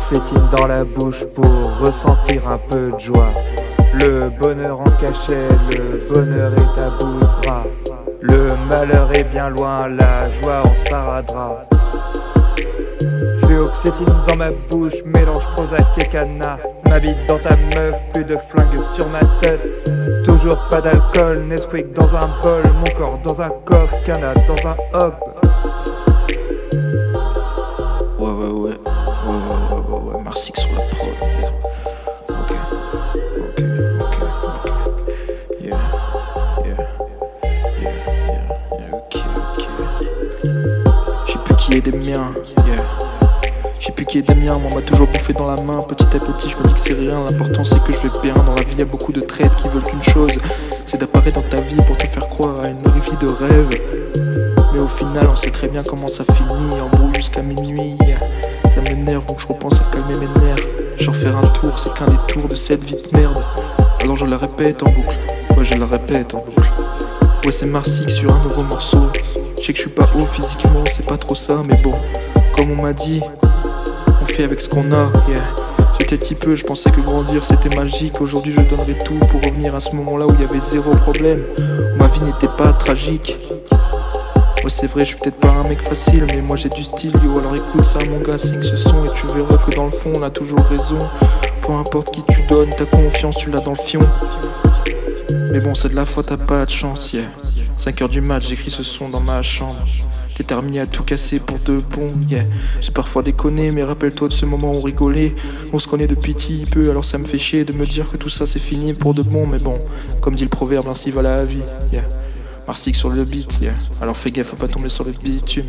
Fluoxétine dans la bouche pour ressentir un peu de joie. Le bonheur en cachet, le bonheur est à bout de bras. Le malheur est bien loin, la joie en sparadrap. Fluoxétine dans ma bouche, mélange Prozac et Cana. Ma bite dans ta meuf, plus de flingue sur ma tête. Toujours pas d'alcool, Nesquik dans un bol. Mon corps dans un coffre, Cana dans un hop. Ouais, Marsic sur la prod. Ok. Yeah, ok. J'sais plus qui est des miens, yeah. J'sais plus qui est des miens, moi on m'a toujours bouffé dans la main. Petit à petit je me dis que c'est rien, l'important c'est que je vais bien. Dans la vie y a beaucoup de traites qui veulent qu'une chose, c'est d'apparaître dans ta vie pour te faire croire à une vie de rêve. Mais au final on sait très bien comment ça finit, embrouille jusqu'à minuit. Ça m'énerve donc je repense à calmer mes nerfs. Genre faire un tour, c'est qu'un détour de cette vie de merde. Alors je la répète en boucle, ouais je la répète en boucle. Ouais c'est Marsic sur un nouveau morceau. Je sais que je suis pas haut physiquement, c'est pas trop ça, mais bon, comme on m'a dit, on fait avec ce qu'on a, yeah. J'étais petit peu, je pensais que grandir c'était magique. Aujourd'hui je donnerais tout pour revenir à ce moment là où il y avait zéro problème, où ma vie n'était pas tragique. Ouais c'est vrai, je suis peut-être pas un mec facile, mais moi j'ai du style, yo. Alors écoute ça mon gars, signe ce son et tu verras que dans le fond on a toujours raison. Peu importe qui tu donnes, ta confiance tu l'as dans le fion. Mais bon c'est de la faute, t'as pas de chance, yeah. 5h du mat, j'écris ce son dans ma chambre. Déterminé à tout casser pour de bon, yeah. J'ai parfois déconné, mais rappelle-toi de ce moment où on rigolait. On se connaît depuis petit peu, alors ça me fait chier de me dire que tout ça c'est fini pour de bon. Mais bon, comme dit le proverbe, ainsi va la vie, yeah. Marsic sur le beat, yeah. Alors fais gaffe, faut pas tomber sur le bitume.